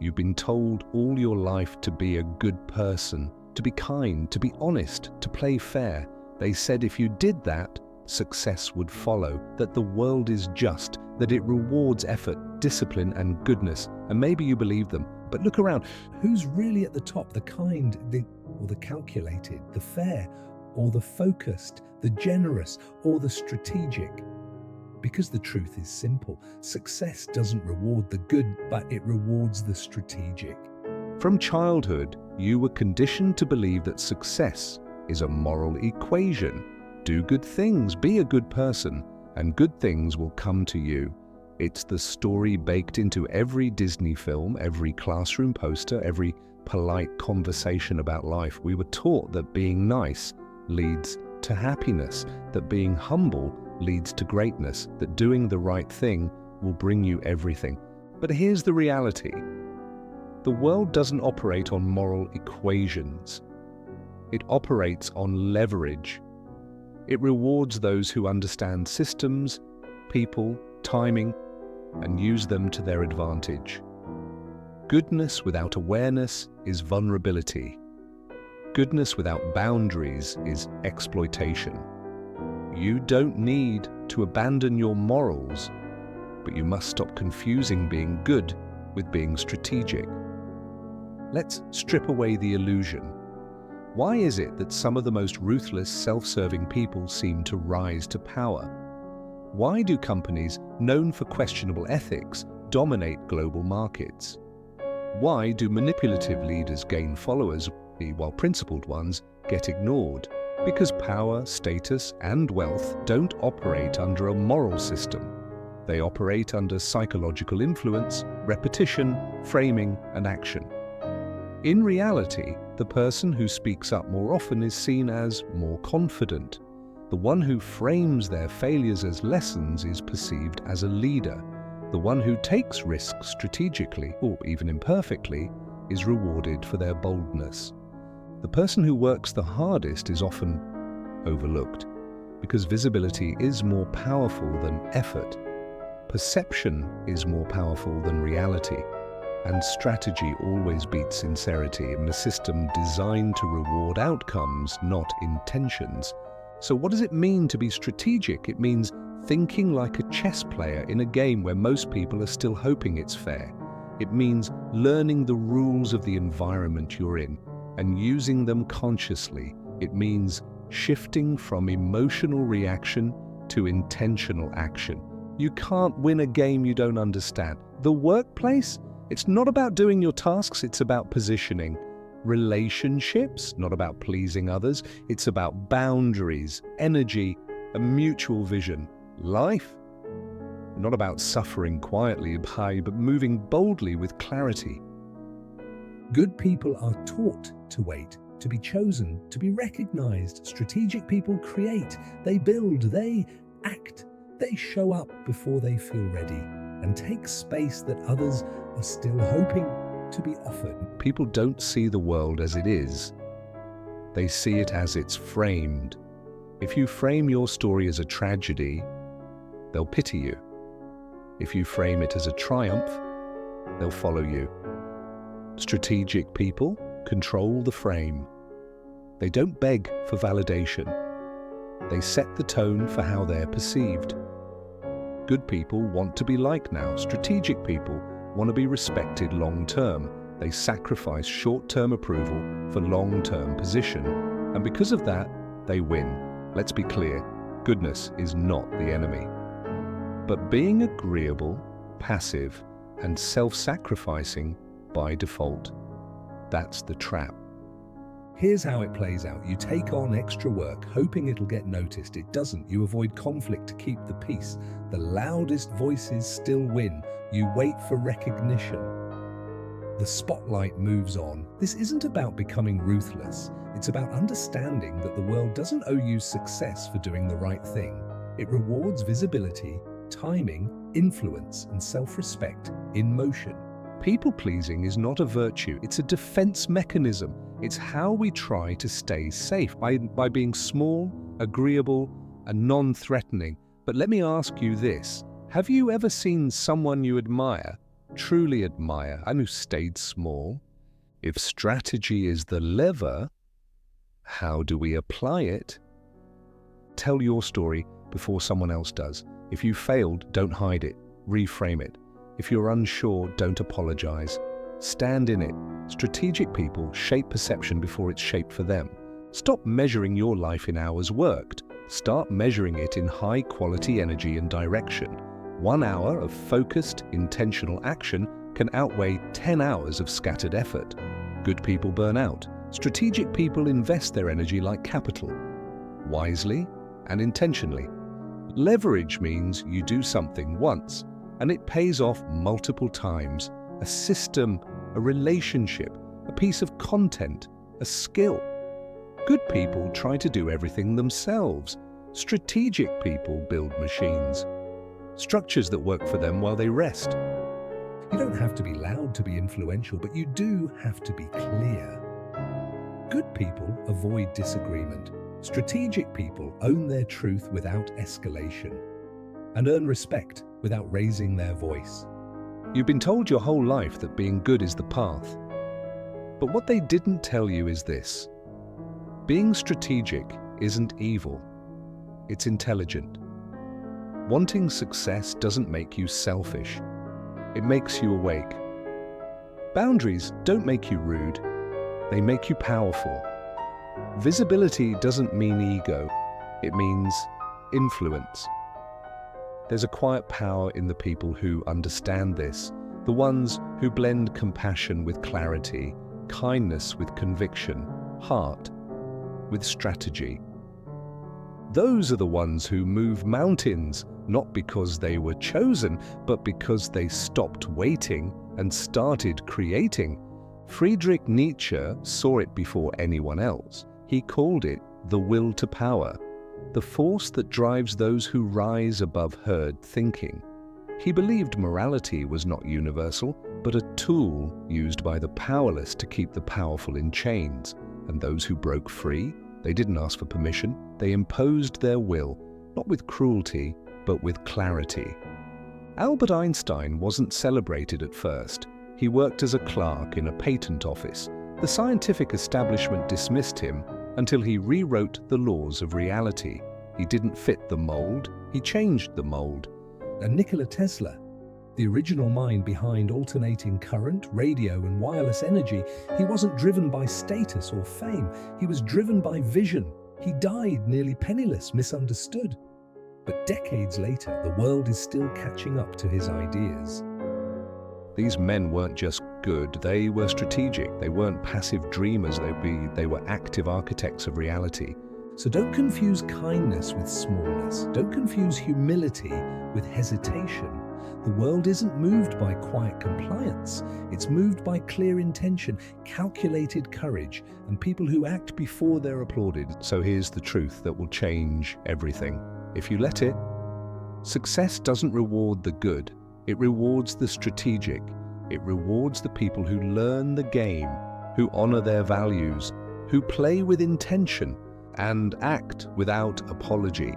You've been told all your life to be a good person, to be kind, to be honest, to play fair. They said if you did that, success would follow, that the world is just, that it rewards effort, discipline, and goodness. And maybe you believe them, but look around. Who's really at the top? The kind, or the calculated, the fair, or the focused, the generous, or the strategic? Because the truth is simple. Success doesn't reward the good, but it rewards the strategic. From childhood, you were conditioned to believe that success is a moral equation. Do good things, be a good person, and good things will come to you. It's the story baked into every Disney film, every classroom poster, every polite conversation about life. We were taught that being nice leads to happiness, that being humble leads to greatness, that doing the right thing will bring you everything. But here's the reality. The world doesn't operate on moral equations. It operates on leverage. It rewards those who understand systems, people, timing, and use them to their advantage. Goodness without awareness is vulnerability. Goodness without boundaries is exploitation. You don't need to abandon your morals, but you must stop confusing being good with being strategic. Let's strip away the illusion. Why is it that some of the most ruthless, self-serving people seem to rise to power? Why do companies known for questionable ethics dominate global markets? Why do manipulative leaders gain followers while principled ones get ignored? Because power, status, and wealth don't operate under a moral system. They operate under psychological influence, repetition, framing, and action. In reality, the person who speaks up more often is seen as more confident. The one who frames their failures as lessons is perceived as a leader. The one who takes risks strategically, or even imperfectly, is rewarded for their boldness. The person who works the hardest is often overlooked, because visibility is more powerful than effort. Perception is more powerful than reality. And strategy always beats sincerity in a system designed to reward outcomes, not intentions. So what does it mean to be strategic? It means thinking like a chess player in a game where most people are still hoping it's fair. It means learning the rules of the environment you're in and using them consciously. It means shifting from emotional reaction to intentional action. You can't win a game you don't understand. The workplace? It's not about doing your tasks, it's about positioning. Relationships, not about pleasing others, it's about boundaries, energy, a mutual vision. Life, not about suffering quietly high, but moving boldly with clarity. Good people are taught to wait, to be chosen, to be recognized. Strategic people create, they build, they act, they show up before they feel ready, and take space that others are still hoping to be offered. People don't see the world as it is. They see it as it's framed. If you frame your story as a tragedy, they'll pity you. If you frame it as a triumph, they'll follow you. Strategic people control the frame. They don't beg for validation. They set the tone for how they're perceived. Good people want to be liked now. Strategic people want to be respected long-term. They sacrifice short-term approval for long-term position. And because of that, they win. Let's be clear, goodness is not the enemy. But being agreeable, passive, and self-sacrificing by default, that's the trap. Here's how it plays out. You take on extra work, hoping it'll get noticed. It doesn't. You avoid conflict to keep the peace. The loudest voices still win. You wait for recognition. The spotlight moves on. This isn't about becoming ruthless. It's about understanding that the world doesn't owe you success for doing the right thing. It rewards visibility, timing, influence, and self-respect in motion. People-pleasing is not a virtue, it's a defense mechanism. It's how we try to stay safe by being small, agreeable, and non-threatening. But let me ask you this. Have you ever seen someone you admire truly admire and who stayed small. If strategy is the lever, how do we apply it? Tell your story before someone else does. If you failed, don't hide it. Reframe it. If you're unsure, don't apologize. Stand in it. Strategic people shape perception before it's shaped for them. Stop measuring your life in hours worked. Start measuring it in high-quality energy and direction. 1 hour of focused, intentional action can outweigh 10 hours of scattered effort. Good people burn out. Strategic people invest their energy like capital, wisely and intentionally. Leverage means you do something once, and it pays off multiple times. A system, a relationship, a piece of content, a skill. Good people try to do everything themselves. Strategic people build machines, structures that work for them while they rest. You don't have to be loud to be influential, but you do have to be clear. Good people avoid disagreement. Strategic people own their truth without escalation and earn respect without raising their voice. You've been told your whole life that being good is the path. But what they didn't tell you is this. Being strategic isn't evil. It's intelligent. Wanting success doesn't make you selfish. It makes you awake. Boundaries don't make you rude. They make you powerful. Visibility doesn't mean ego. It means influence. There's a quiet power in the people who understand this, the ones who blend compassion with clarity, kindness with conviction, heart with strategy. Those are the ones who move mountains, not because they were chosen, but because they stopped waiting and started creating. Friedrich Nietzsche saw it before anyone else. He called it the will to power, the force that drives those who rise above herd thinking. He believed morality was not universal, but a tool used by the powerless to keep the powerful in chains. And those who broke free, they didn't ask for permission. They imposed their will, not with cruelty, but with clarity. Albert Einstein wasn't celebrated at first. He worked as a clerk in a patent office. The scientific establishment dismissed him until he rewrote the laws of reality. He didn't fit the mold, he changed the mold. And Nikola Tesla, the original mind behind alternating current, radio and wireless energy, he wasn't driven by status or fame. He was driven by vision. He died nearly penniless, misunderstood. But decades later, the world is still catching up to his ideas. These men weren't just good, they were strategic. They weren't passive dreamers, they were active architects of reality. So don't confuse kindness with smallness. Don't confuse humility with hesitation. The world isn't moved by quiet compliance. It's moved by clear intention, calculated courage, and people who act before they're applauded. So here's the truth that will change everything, if you let it. Success doesn't reward the good, it rewards the strategic. It rewards the people who learn the game, who honor their values, who play with intention, and act without apology.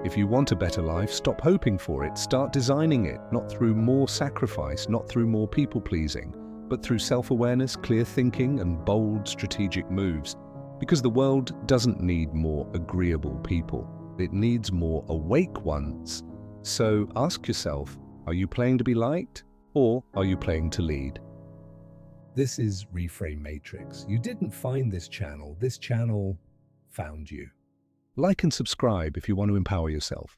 If you want a better life, stop hoping for it. Start designing it, not through more sacrifice, not through more people-pleasing, but through self-awareness, clear thinking, and bold strategic moves. Because the world doesn't need more agreeable people. It needs more awake ones. So ask yourself, are you playing to be liked, or are you playing to lead? This is Reframe Matrix. You didn't find this channel found you. Like and subscribe if you want to empower yourself.